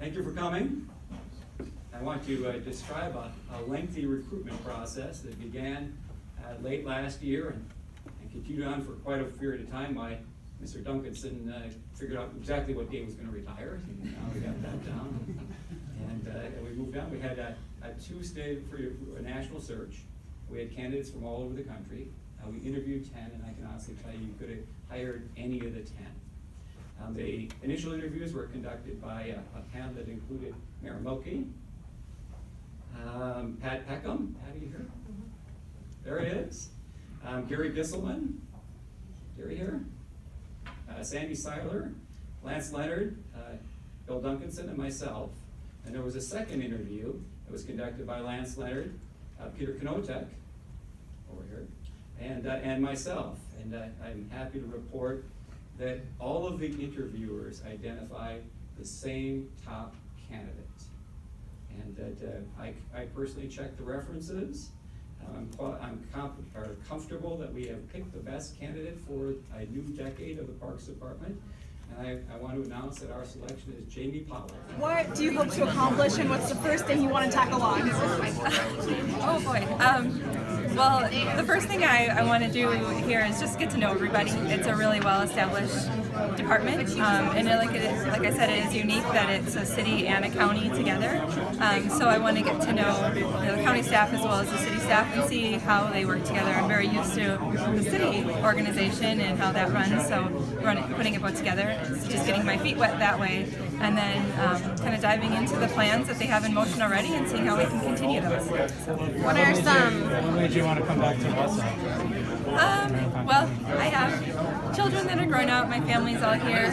Thank you for coming. I want to describe a lengthy recruitment process that began late last year and continued on for quite a period of time. Mr. Duncanson figured out exactly what day was going to retire, and now we got that down. And we moved on. We had a Tuesday for a national search. We had candidates from all over the country. We interviewed 10, and I can honestly tell you could have hired any of the 10. The initial interviews were conducted by a panel that included Mayor Milkey, Pat Peckham, Patty here? There he is. Gary Gisselman, Gary here. Sandy Seiler, Lance Leonard, Bill Duncanson, and myself. And there was a second interview that was conducted by Lance Leonard, Peter Knotek, over here, and myself. And I'm happy to report that all of the interviewers identified the same top candidate. And that I personally checked the references. I'm comfortable that we have picked the best candidate for a new decade of the Parks Department. And I want to announce that our selection is Jamie Powell. What do you hope to accomplish, and what's the first thing you want to tackle on? Oh boy. Well, the first thing I want to do here is just get to know everybody. It's a really well-established department, and like I said, it is unique that it's a city and a county together. So I want to get to know the county staff as well as the city staff and see how they work together. I'm very used to the city organization and how that runs, so putting it both together, it's just getting my feet wet that way, and then kind of diving into the plans that they have in motion already and seeing how we can continue those. So. What are some? When made you want to come back to Wausau? Well, I have children that are growing up. My family's all here.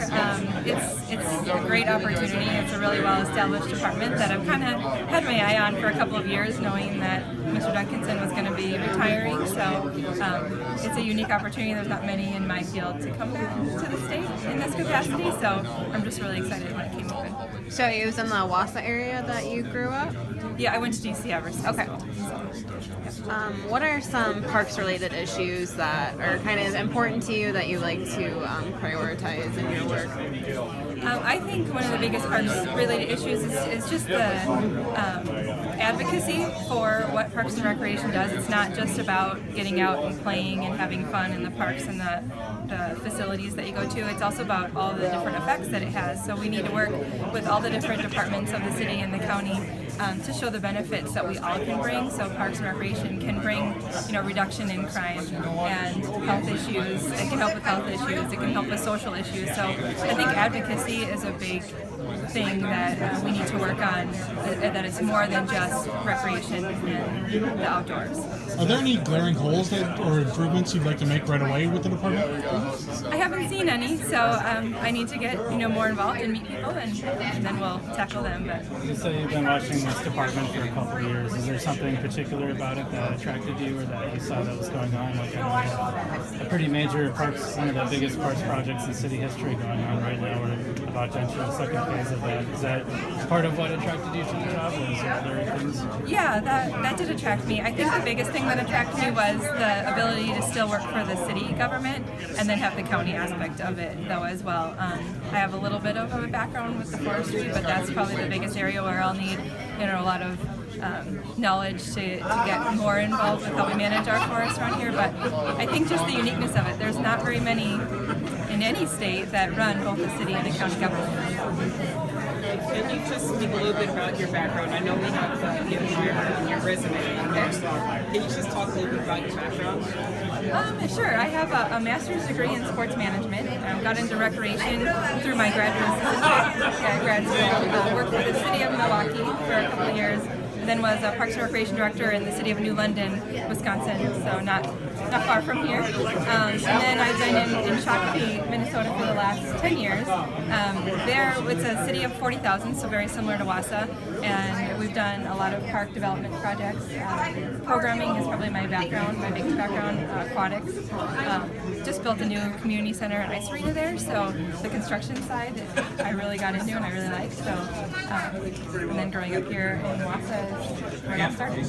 It's a great opportunity. It's a really well-established department that I've kind of had my eye on for a couple of years, knowing that Mr. Duncanson was going to be retiring. So it's a unique opportunity. There's not many in my field to come back to the state in this capacity. So I'm just really excited when it came open. So it was in the Wausau area that you grew up? Yeah, I went to DC ever since. Okay. School, so. What are some parks-related issues that are kind of important to you that you like to prioritize in your work? I think one of the biggest parks-related issues is just the advocacy for what Parks and Recreation does. It's not just about getting out and playing and having fun in the parks and the facilities that you go to. It's also about all the different effects that it has. So we need to work with all the different departments of the city and the county to show the benefits that we all can bring. So Parks and Recreation can bring, reduction in crime and health issues. It can help with health issues. It can help with social issues. So I think advocacy is a big thing that we need to work on, that it's more than just recreation and the outdoors. Are there any glaring holes or improvements you'd like to make right away with the department? I haven't seen any, so I need to get more involved and meet people, and then we'll tackle them. But You say you've been watching this department for a couple of years. Is there something particular about it that attracted you, or that you saw that was going on? Like a pretty major parks, one of the biggest parks projects in city history going on right now. We're about to enter the second phase of that. Is that part of what attracted you to the job, or is there other things? yeah, that did attract me. I think the biggest thing that attracted me was the ability to still work for the city government and then have the county aspect of it, though, as well. I have a little bit of a background with the forestry, but that's probably the biggest area where I'll need, a lot of knowledge to get more involved with how we manage our forests around here. But I think just the uniqueness of it. There's not very many in any state that run both the city and the county government. Can you just speak a little bit about your background? I know we have your resume. Can you just talk a little bit about your background? Sure. I have a master's degree in sports management. Got into recreation through my graduate assistant at grad school. Worked for the city of Milwaukee for a couple of years. Then was a Parks and Recreation Director in the city of New London, Wisconsin, so not far from here. And then I've been in Shakopee, Minnesota for the last 10 years. There, it's a city of 40,000, so very similar to Wausau, and we've done a lot of park development projects. Programming is probably my background, my biggest background, aquatics. Just built a new community center and ice arena there, so the construction side I really got into and I really liked. So, and then growing up here in Wausau is where I got started.